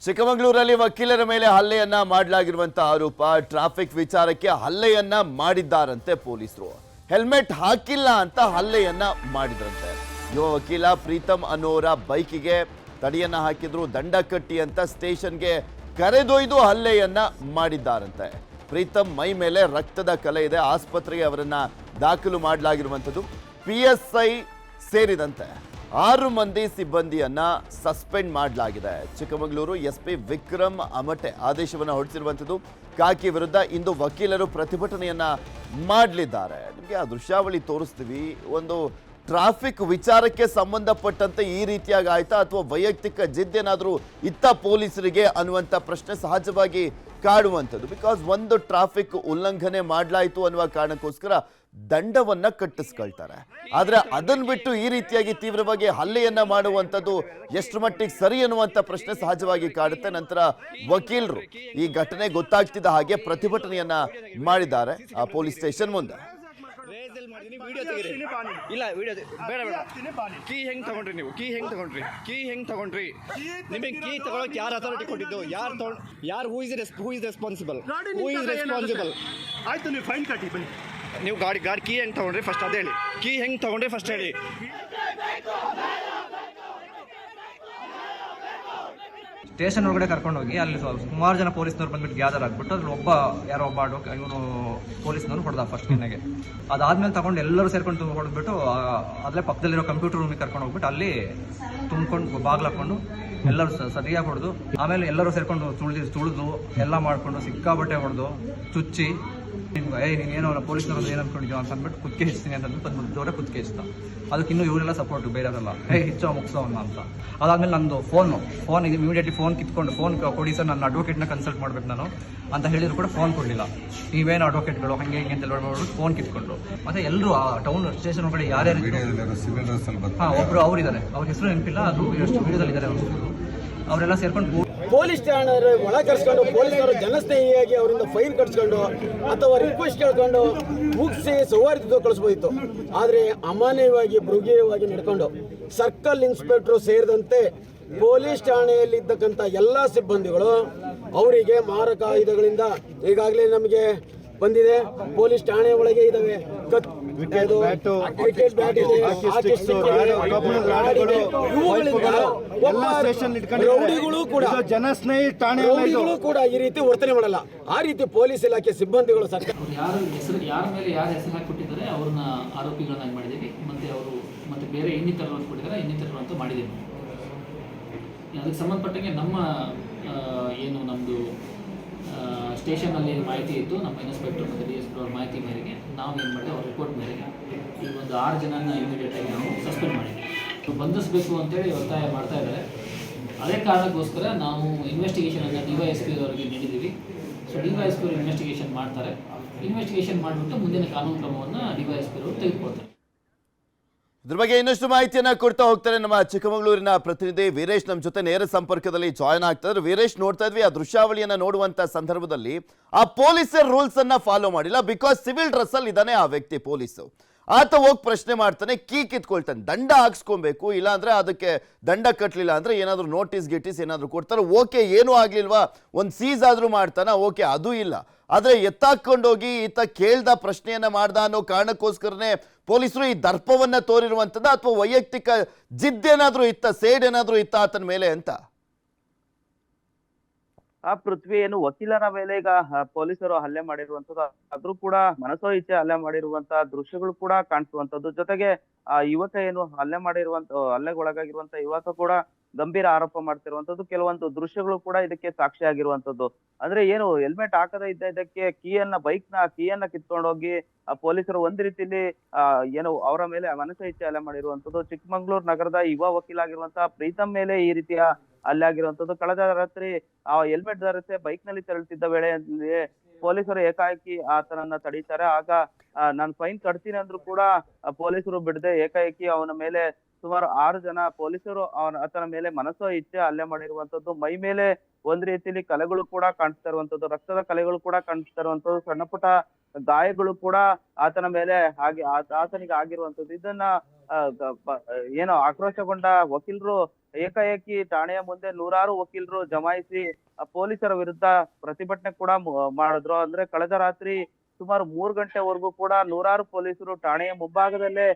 ಚಿಕ್ಕಮಗಳೂರಲ್ಲಿ ವಕೀಲರ ಮೇಲೆ ಹಲ್ಲೆಯನ್ನ ಮಾಡಲಾಗಿರುವಂತಹ ಆರೋಪ ಟ್ರಾಫಿಕ್ ವಿಚಾರಕ್ಕೆ ಹಲ್ಲೆಯನ್ನ ಮಾಡಿದ್ದಾರಂತೆ ಪೊಲೀಸರು ಹೆಲ್ಮೆಟ್ ಹಾಕಿಲ್ಲ ಅಂತ ಹಲ್ಲೆಯನ್ನ ಮಾಡಿದ್ರಂತೆ ಯುವ ವಕೀಲ ಪ್ರೀತಮ್ ಅನ್ನೋರ ಬೈಕಿಗೆ ತಡಿಯನ್ನ ಹಾಕಿದ್ರು ದಂಡ ಕಟ್ಟಿ ಅಂತ ಸ್ಟೇಷನ್ಗೆ ಕರೆದೊಯ್ದು ಹಲ್ಲೆಯನ್ನ ಮಾಡಿದ್ದಾರಂತೆ ಪ್ರೀತಮ್ ಮೈ ಮೇಲೆ ರಕ್ತದ ಕಲೆ ಇದೆ ಆಸ್ಪತ್ರೆಗೆ ಅವರನ್ನ ದಾಖಲು ಮಾಡಲಾಗಿರುವಂತದ್ದು PSI ಸೇರಿದಂತೆ 6 ಮಂದಿ ಸಿಬ್ಬಂದಿಯನ್ನ ಸಸ್ಪೆಂಡ್ ಮಾಡಲಾಗಿದೆ ಚಿಕ್ಕಮಗಳೂರು SP ವಿಕ್ರಮ್ ಅಮಟೆ ಆದೇಶವನ್ನು ಹೊರಡಿಸಿರುವಂತದ್ದು ಕಾಕಿ ವಿರುದ್ಧ ಇಂದು ವಕೀಲರು ಪ್ರತಿಭಟನೆಯನ್ನ ಮಾಡಲಿದ್ದಾರೆ ನಿಮಗೆ ಆ ದೃಶ್ಯಾವಳಿ ತೋರಿಸ್ತೀವಿ ಒಂದು ಟ್ರಾಫಿಕ್ ವಿಚಾರಕ್ಕೆ ಸಂಬಂಧಪಟ್ಟಂತೆ ಈ ರೀತಿಯಾಗಿ ಆಯ್ತಾ ಅಥವಾ ವೈಯಕ್ತಿಕ ಜಿದ್ದೇನಾದರೂ ಇತ್ತ ಪೊಲೀಸರಿಗೆ ಅನ್ನುವಂಥ ಪ್ರಶ್ನೆ ಸಹಜವಾಗಿ ಕಾಡುವಂಥದ್ದು ಬಿಕಾಸ್ ಒಂದು ಟ್ರಾಫಿಕ್ ಉಲ್ಲಂಘನೆ ಮಾಡಲಾಯಿತು ಅನ್ನುವ ಕಾರಣಕ್ಕೋಸ್ಕರ ದಂಡವನ್ನ ಕಟ್ಟಿಸ್ಕೊಳ್ತಾರೆ ಆದ್ರೆ ಅದನ್ನ ಬಿಟ್ಟು ಈ ರೀತಿಯಾಗಿ ತೀವ್ರವಾಗಿ ಹಲ್ಲೆಯನ್ನ ಮಾಡುವಂಥದ್ದು ಎಷ್ಟು ಮಟ್ಟಿಗೆ ಸರಿ ಅನ್ನುವಂಥ ಪ್ರಶ್ನೆ ಸಹಜವಾಗಿ ಕಾಡುತ್ತೆ ನಂತರ ವಕೀಲರು ಈ ಘಟನೆ ಗೊತ್ತಾಗ್ತಿದ್ದ ಹಾಗೆ ಪ್ರತಿಭಟನೆಯನ್ನ ಮಾಡಿದ್ದಾರೆ ಆ ಪೊಲೀಸ್ ಸ್ಟೇಷನ್ ಮುಂದೆ ಇಲ್ಲ ವಿಡಿಯೋ ಬೇಡ ಬೇಡ ಕೀ ಹೆಂಗ್ ತಗೊಂಡ್ರಿ ನೀವು ಕೀ ಹೆಂಗ್ ತಗೊಂಡ್ರಿ ನಿಮಗೆ ಕೀ ತಗೊಳಕ್ಕೆ ಯಾರು ಅಥಾರಿಟಿ ಕೊಟ್ಟಿದ್ದು ಯಾರು ಹೂ ಇಸ್ ರೆಸ್ಪಾನ್ಸಿಬಲ್ ಆಯ್ತು ನೀವು ಫೈನ್ ಕಟ್ಟಿ ಬನ್ನಿ ನೀವು ಗಾಡಿ ಕೀ ಹೆಂಗ್ ತಗೊಂಡ್ರಿ ಫಸ್ಟ್ ಅದೇ ಹೇಳಿ ಕೀ ಹೆಂಗ್ ತಗೊಂಡ್ರಿ ಫಸ್ಟ್ ಹೇಳಿ ಸ್ಟೇಷನ್ ಒಳಗಡೆ ಕರ್ಕೊಂಡು ಹೋಗಿ ಅಲ್ಲಿ ಸುಮಾರು ಜನ ಪೊಲೀಸ್ನವ್ರು ಬಂದ್ಬಿಟ್ಟು ಗ್ಯಾದರ್ ಆಗ್ಬಿಟ್ಟು ಅದ್ರಲ್ಲಿ ಯಾರೋ ಒಬ್ಬ ಇವನು ಪೊಲೀಸ್ನವ್ರು ಹೊಡೆದ ಫಸ್ಟ್ ಕಿನ್ನಾಗೆ ಅದಾದ್ಮೇಲೆ ತಗೊಂಡು ಎಲ್ಲರೂ ಸೇರ್ಕೊಂಡು ಹೊಡೆದ್ಬಿಟ್ಟು ಅಲ್ಲೇ ಪಕ್ಕದಲ್ಲಿರೋ ಕಂಪ್ಯೂಟರ್ ರೂಮಿಗೆ ಕರ್ಕೊಂಡು ಹೋಗ್ಬಿಟ್ಟು ಅಲ್ಲಿ ತುಂಬ್ಕೊಂಡು ಬಾಗ್ಲು ಹಾಕೊಂಡು ಎಲ್ಲರೂ ಸರಿಯಾಗಿ ಹೊಡೆದು ಆಮೇಲೆ ಎಲ್ಲರೂ ಸೇರ್ಕೊಂಡು ತುಳಿದು ಎಲ್ಲ ಮಾಡ್ಕೊಂಡು ಸಿಕ್ಕಾಬಟ್ಟೆ ಹೊಡೆದು ಚುಚ್ಚಿ ನೀನೇನೋ ಪೊಲೀಸ್ನವ್ರು ಏನು ಅನ್ಕೊಂಡಿದ್ಯೋ ಅಂತ ಅಂದ್ಬಿಟ್ಟು ಕುತ್ತಿಗೆ ಹೆಚ್ಚಿಸ್ತೀನಿ ಅಂತ ಬಂದ್ಬಿಟ್ಟು ಜೋರೆ ಕುತ್ತಿಗೆ ಹೆಚ್ಚಿಸ್ತಾ ಅದಕ್ಕೆ ಇನ್ನೂ ಇವರೆಲ್ಲ ಸಪೋರ್ಟ್ ಬೇರೆಯವರೆಲ್ಲ ಹೆಚ್ಚೋ ಮುಗಿಸೋವನ್ನ ಅಂತ ಅದಾದ್ಮೇಲೆ ನಂದು ಫೋನ್ ಇಮಿಡಿಯೇಟ್ಲಿ ಫೋನ್ ಕಿತ್ಕೊಂಡು ಫೋನ್ ಕೊಡಿ ಸರ್ ನನ್ನ ಅಡ್ವೊಕೇಟ್ನ ಕನ್ಸಲ್ಟ್ ಮಾಡ್ಬೇಕು ನಾನು ಅಂತ ಹೇಳಿದ್ರು ಕೂಡ ಫೋನ್ ಕೊಡಲಿಲ್ಲ ನೀವೇನು ಅಡ್ವೊಕೇಟ್ಗಳು ಹಂಗೆ ಹಿಂಗೆ ಅಂತ ಹೇಳ್ಬಿಟ್ಟು ಫೋನ್ ಕಿತ್ಕೊಂಡು ಮತ್ತೆ ಎಲ್ಲರೂ ಆ ಟೌನ್ ಸ್ಟೇಷನ್ ಒಳಗಡೆ ಯಾರ್ಯಾರು ಒಬ್ರು ಅವರಿದ್ದಾರೆ ಅವ್ರ ಹೆಸರು ನೆನಪಿಲ್ಲ ಅದು ಎಷ್ಟು ವಿಡಿಯೋದಲ್ಲಿ ಇದ್ದಾರೆ ಅವರೆಲ್ಲ ಸೇರ್ಕೊಂಡು ಪೊಲೀಸ್ ಠಾಣೆ ಒಳ ಕರ್ಸ್ಕೊಂಡು ಪೊಲೀಸರು ಜನಸ್ನೇಹಿಯಾಗಿ ಅವರಿಂದ ಫೈನ್ ಕಟ್ಸ್ಕೊಂಡು ಅಥವಾ ರಿಕ್ವೆಸ್ಟ್ ಕೇಳ್ಕೊಂಡು ಮುಗಿಸಿ ಸೌಹಾರ್ದತೆ ಕಳಿಸ್ಬೋದಿತ್ತು ಆದರೆ ಅಮಾನ್ಯವಾಗಿ ಮೃಗೀಯವಾಗಿ ನಡ್ಕೊಂಡು ಸರ್ಕಲ್ ಇನ್ಸ್ಪೆಕ್ಟರ್ ಸೇರಿದಂತೆ ಪೊಲೀಸ್ ಠಾಣೆಯಲ್ಲಿದ್ದಕ್ಕಂಥ ಎಲ್ಲ ಸಿಬ್ಬಂದಿಗಳು ಅವರಿಗೆ ಮಾರಕ ಆಯುಧಗಳಿಂದ ಈಗಾಗಲೇ ನಮಗೆ ಬಂದಿದೆ ಪೊಲೀಸ್ ಠಾಣೆ ಒಳಗೆ ಇದಾವೆ ಕ್ರಿಕೆಟ್ ಬ್ಯಾಟ್ ಇದೆ ರೌಡಿಗಳು ಕೂಡ ಜನಸ್ನೇಹಿ ಠಾಣೆ ಕೂಡ ಈ ರೀತಿ ವರ್ತನೆ ಮಾಡಲ್ಲ ಆ ರೀತಿ ಪೊಲೀಸ್ ಇಲಾಖೆ ಸಿಬ್ಬಂದಿಗಳು ಯಾರ ಮೇಲೆ ಯಾರು ಹೆಸರು ಹಾಕಿಕೊಟ್ಟಿದ್ದಾರೆ ಅವ್ರನ್ನ ಆರೋಪಿಗಳನ್ನಾಗಿ ಮಾಡಿದ್ದೀವಿ ಮತ್ತೆ ಬೇರೆ ಇನ್ನಿತರರು ಕೊಟ್ಟಿದ್ದಾರೆ ಇನ್ನಿತರರು ಅಂತ ಮಾಡಿದ್ದೀವಿ ಅದಕ್ಕೆ ಸಂಬಂಧಪಟ್ಟಂಗೆ ನಮ್ಮ ಏನು ನಮ್ಮದು ಸ್ಟೇಷನಲ್ಲಿ ಮಾಹಿತಿ ಇತ್ತು ನಮ್ಮ ಇನ್ಸ್ಪೆಕ್ಟರ್ ಮತ್ತು DSP ಅವ್ರ ಮಾಹಿತಿ ಮೇರೆಗೆ ನಾವು ಏನು ಮಾಡಿದೆ ಅವ್ರ ರಿಪೋರ್ಟ್ ಮೇರೆಗೆ ಈ ಒಂದು 6 ಜನನ ಇಮಿಡಿಯೇಟಾಗಿ ನಾವು ಸಸ್ಪೆಂಡ್ ಮಾಡಿದ್ವಿ ಬಂಧಿಸಬೇಕು ಅಂತೇಳಿ ಒತ್ತಾಯ ಮಾಡ್ತಾ ಇದ್ದಾರೆ ಅದೇ ಕಾರಣಕ್ಕೋಸ್ಕರ ನಾವು ಇನ್ವೆಸ್ಟಿಗೇಷನನ್ನು DYSP ಅವರಿಗೆ ನೀಡಿದ್ದೀವಿ ಸೊ DYSP ಅವರು ಇನ್ವೆಸ್ಟಿಗೇಷನ್ ಮಾಡ್ತಾರೆ ಇನ್ವೆಸ್ಟಿಗೇಷನ್ ಮಾಡಿಬಿಟ್ಟು ಮುಂದಿನ ಕಾನೂನು ಕ್ರಮವನ್ನು DYSP ಅವರು ತೆಗೆದುಕೊಳ್ತಾರೆ ಇದ್ರ ಬಗ್ಗೆ ಇನ್ನಷ್ಟು ಮಾಹಿತಿಯನ್ನ ಕೊಡ್ತಾ ಹೋಗ್ತಾರೆ ನಮ್ಮ ಚಿಕ್ಕಮಗಳೂರಿನ ಪ್ರತಿನಿಧಿ ವೀರೇಶ್ ನಮ್ಮ ಜೊತೆ ನೇರ ಸಂಪರ್ಕದಲ್ಲಿ ಜಾಯ್ನ್ ಆಗ್ತಾರೆ ವೀರೇಶ್ ನೋಡ್ತಾ ಇದ್ವಿ ಆ ದೃಶ್ಯಾವಳಿಯನ್ನ ನೋಡುವಂತ ಸಂದರ್ಭದಲ್ಲಿ ಆ ಪೊಲೀಸರ ರೂಲ್ಸ್ ಅನ್ನ ಫಾಲೋ ಮಾಡಿಲ್ಲ ಬಿಕಾಸ್ ಸಿವಿಲ್ ಡ್ರೆಸ್ ಅಲ್ಲಿ ಇದ್ದಾನೆ ಆ ವ್ಯಕ್ತಿ ಪೊಲೀಸು ಆತ ಹೋಗಿ ಪ್ರಶ್ನೆ ಮಾಡ್ತಾನೆ ಕೀ ಕಿತ್ಕೊಳ್ತಾನೆ ದಂಡ ಹಾಕ್ಸ್ಕೊಬೇಕು ಇಲ್ಲಾಂದ್ರೆ ಅದಕ್ಕೆ ದಂಡ ಕಟ್ಟಲಿಲ್ಲ ಅಂದ್ರೆ ಏನಾದರೂ ನೋಟಿಸ್ ಗಿಟಿಸ್ ಏನಾದರೂ ಕೊಡ್ತಾರೆ ಓಕೆ ಏನೂ ಆಗ್ಲಿಲ್ವಾ ಒಂದು ಸೀಸ್ ಆದ್ರೂ ಮಾಡ್ತಾನ ಓಕೆ ಅದು ಇಲ್ಲ ಆದ್ರೆ ಎತ್ತಾಕೊಂಡೋಗಿ ಈತ ಕೇಳ್ದ ಪ್ರಶ್ನೆಯನ್ನ ಮಾಡ್ದ ಅನ್ನೋ ಕಾರಣಕ್ಕೋಸ್ಕರನೇ ಪೊಲೀಸರು ಈ ದರ್ಪವನ್ನ ತೋರಿರುವಂತದ್ದು ಅಥವಾ ವೈಯಕ್ತಿಕ ಜಿದ್ದೇನಾದ್ರೂ ಇತ್ತ ಸೇಡ್ ಏನಾದ್ರೂ ಇತ್ತ ಆತನ ಮೇಲೆ ಅಂತ ಆ ಪೃಥ್ವಿ ಏನು ವಕೀಲರ ಮೇಲೆ ಈಗ ಪೊಲೀಸರು ಹಲ್ಲೆ ಮಾಡಿರುವಂತದ್ದು ಆದ್ರೂ ಕೂಡ ಮನಸೋ ಇಚ್ಛೆ ಹಲ್ಲೆ ಮಾಡಿರುವಂತಹ ದೃಶ್ಯಗಳು ಕೂಡ ಕಾಣಿಸುವಂತದ್ದು ಜೊತೆಗೆ ಆ ಯುವಕ ಏನು ಹಲ್ಲೆಗೊಳಗಾಗಿರುವಂತ ಯುವಕ ಕೂಡ ಗಂಭೀರ ಆರೋಪ ಮಾಡ್ತಿರುವಂತದ್ದು ಕೆಲವೊಂದು ದೃಶ್ಯಗಳು ಕೂಡ ಇದಕ್ಕೆ ಸಾಕ್ಷಿ ಆಗಿರುವಂತದ್ದು ಅಂದ್ರೆ ಏನು ಹೆಲ್ಮೆಟ್ ಹಾಕದೇ ಇದ್ದಕ್ಕೆ ಕೀಯನ್ನ ಕಿತ್ಕೊಂಡೋಗಿ ಪೊಲೀಸರು ಒಂದ್ ರೀತಿಯಲ್ಲಿ ಏನು ಅವರ ಮೇಲೆ ಮನಸೋ ಇಚ್ಛೆ ಹಲ್ಲೆ ಮಾಡಿರುವಂತದ್ದು ಚಿಕ್ಕಮಗಳೂರು ನಗರದ ಯುವ ವಕೀಲ ಆಗಿರುವಂತಹ ಪ್ರೀತಮ್ ಮೇಲೆ ಈ ರೀತಿಯ ಹಲ್ಲೆ ಆಗಿರುವಂತದ್ದು ಕಳೆದ ರಾತ್ರಿ ಆ ಹೆಲ್ಮೆಟ್ ಧರಿಸಿ ಬೈಕ್ ನಲ್ಲಿ ತೆರಳುತ್ತಿದ್ದ ವೇಳೆಯಲ್ಲಿ ಪೊಲೀಸರು ಏಕಾಏಕಿ ಆತನನ್ನ ತಡೀತಾರೆ ಆಗ ನಾನು ಫೈನ್ ಕಟ್ತೀನಿ ಅಂದ್ರೂ ಕೂಡ ಪೊಲೀಸರು ಬಿಡದೆ ಏಕಾಏಕಿ ಅವನ ಮೇಲೆ ಸುಮಾರು 6 ಜನ ಪೊಲೀಸರು ಆತನ ಮೇಲೆ ಮನಸೋ ಇಚ್ಛೆ ಹಲ್ಲೆ ಮಾಡಿರುವಂತದ್ದು. ಮೈ ಮೇಲೆ ಒಂದ್ ರೀತಿಯಲ್ಲಿ ಕಲೆಗಳು ಕೂಡ ಕಾಣಿಸ್ತಾ ಇರುವಂತದ್ದು, ರಕ್ತದ ಕಲೆಗಳು ಕೂಡ ಕಾಣಿಸ್ತಾ ಇರುವಂತದ್ದು, ಸಣ್ಣ ಪುಟ್ಟ ಗಾಯಗಳು ಕೂಡ ಆತನ ಮೇಲೆ ಆತನಿಗೆ ಆಗಿರುವಂತದ್ದು. ಇದನ್ನ ಏನೋ ಆಕ್ರೋಶಗೊಂಡ ವಕೀಲರು ಏಕಾಏಕಿ ಠಾಣೆಯ ಮುಂದೆ ನೂರಾರು ವಕೀಲರು ಜಮಾಯಿಸಿ ಪೊಲೀಸರ ವಿರುದ್ಧ ಪ್ರತಿಭಟನೆ ಕೂಡ ಮಾಡಿದ್ರು. ಅಂದ್ರೆ ಕಳೆದ ರಾತ್ರಿ ಸುಮಾರು 3 ಗಂಟೆವರೆಗೂ ಕೂಡ ನೂರಾರು ಪೊಲೀಸರು ಠಾಣೆಯ ಮುಂಭಾಗದಲ್ಲೇ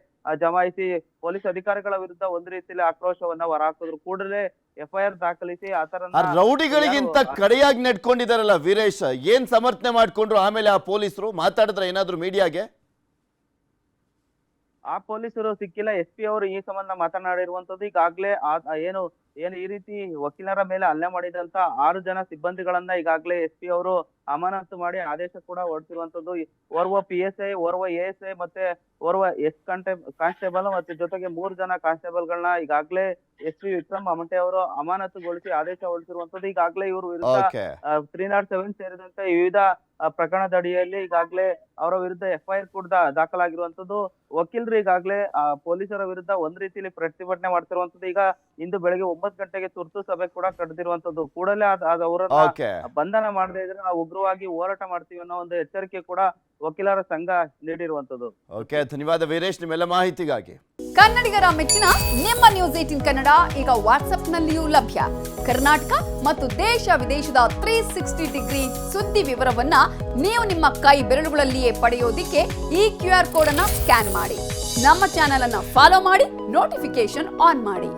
ಜಮಾಯಿಸಿ ಪೊಲೀಸ್ ಅಧಿಕಾರಿಗಳ ವಿರುದ್ಧ ಒಂದ್ ರೀತಿಯಲ್ಲಿ ಆಕ್ರೋಶವನ್ನ ಹೊರಹಾಕಿದ್ರು. ಕೂಡಲೇ FIR ದಾಖಲಿಸಿ ಆ ಆತರನ್ನ ರೌಡಿಗಳಿಗಿಂತ ಕಡೆಯಾಗಿ ನಡ್ಕೊಂಡಿದಾರಲ್ಲ ವೀರೇಶ್, ಏನ್ ಸಮರ್ಥನೆ ಮಾಡ್ಕೊಂಡ್ರು ಆಮೇಲೆ ಆ ಪೊಲೀಸರು ಮಾತಾಡಿದ್ರ ಏನಾದ್ರು ಮೀಡಿಯಾಗೆ? ಆ ಪೊಲೀಸರು ಸಿಕ್ಕಿಲ್ಲ. SP ಅವರು ಈ ಸಂಬಂಧ ಮಾತನಾಡಿರುವಂತದ್ದು. ಈಗಾಗ್ಲೇ ಏನು ಈ ರೀತಿ ವಕೀಲರ ಮೇಲೆ ಹಲ್ಲೆ ಮಾಡಿದಂತ 6 ಜನ ಸಿಬ್ಬಂದಿಗಳನ್ನ ಈಗಾಗ್ಲೇ SP ಅವರು ಅಮಾನತು ಮಾಡಿ ಆದೇಶ ಕೂಡ ಹೊರಡಿಸಿರುವಂತದ್ದು. ಓರ್ವ PSI, ಓರ್ವ ASI ಮತ್ತೆ ಓರ್ವ ಕಾನ್ಸ್ಟೇಬಲ್ ಮತ್ತೆ ಜೊತೆಗೆ 3 ಜನ ಕಾನ್ಸ್ಟೇಬಲ್ ಗಳನ್ನ ಈಗಾಗ್ಲೇ SP ವಿಕ್ರಮ್ ಅಮಟೆ ಅವರು ಅಮಾನತುಗೊಳಿಸಿ ಆದೇಶ ಹೊರಡಿಸಿರುವಂತದ್ದು. ಈಗಾಗ್ಲೇ ಇವರು ವಿರುದ್ಧ 307 ಸೇರಿದಂತೆ ವಿವಿಧ ಪ್ರಕರಣದ ಅಡಿಯಲ್ಲಿ ಈಗಾಗ್ಲೇ ಅವರ ವಿರುದ್ಧ FIR ಕೂಡ ದಾಖಲಾಗಿರುವಂತದ್ದು. ವಕೀಲರು ಈಗಾಗ್ಲೇ ಪೊಲೀಸರ ವಿರುದ್ಧ ಒಂದ್ ರೀತಿಯಲ್ಲಿ ಪ್ರತಿಭಟನೆ ಮಾಡ್ತಿರುವಂತದ್ದು. ಈಗ ಇಂದು ಬೆಳಗ್ಗೆ 9 ಗಂಟೆಗೆ ತುರ್ತು ಸಭೆ ಕೂಡ ಕರೆದಿರುವಂತದ್ದು. ಕೂಡಲೇ ಅವರನ್ನ ಬಂಧನ ಮಾಡದೇ ಇದ್ರೆ ನಾವು ಉಗ್ರವಾಗಿ ಹೋರಾಟ ಮಾಡ್ತೀವಿ ಅನ್ನೋ ಒಂದು ಎಚ್ಚರಿಕೆ ಕೂಡ ವಕೀಲರ ಸಂಘ ನೀಡಿರುವಂತದ್ದು. ಓಕೆ, ಧನ್ಯವಾದ ವೀರೇಶ್ ನಿಮ್ಮೆಲ್ಲ ಮಾಹಿತಿಗಾಗಿ. ಕನ್ನಡಿಗರ ಮೆಚ್ಚಿನ ನಿಮ್ಮ ನ್ಯೂಸ್ 18 ಕನ್ನಡ ಈಗ ವಾಟ್ಸ್ಆಪ್ನಲ್ಲಿಯೂ ಲಭ್ಯ. ಕರ್ನಾಟಕ ಮತ್ತು ದೇಶ ವಿದೇಶದ 360 ಡಿಗ್ರಿ ಸುದ್ದಿ ವಿವರವನ್ನ ನೀವು ನಿಮ್ಮ ಕೈ ಬೆರಳುಗಳಲ್ಲಿಯೇ ಪಡೆಯೋದಿಕ್ಕೆ ಈ QR ಕೋಡ್ ಅನ್ನ ಸ್ಕ್ಯಾನ್ ಮಾಡಿ. ನಮ್ಮ ಚಾನೆಲ್ ಅನ್ನ ಫಾಲೋ ಮಾಡಿ, ನೋಟಿಫಿಕೇಶನ್ ಆನ್ ಮಾಡಿ.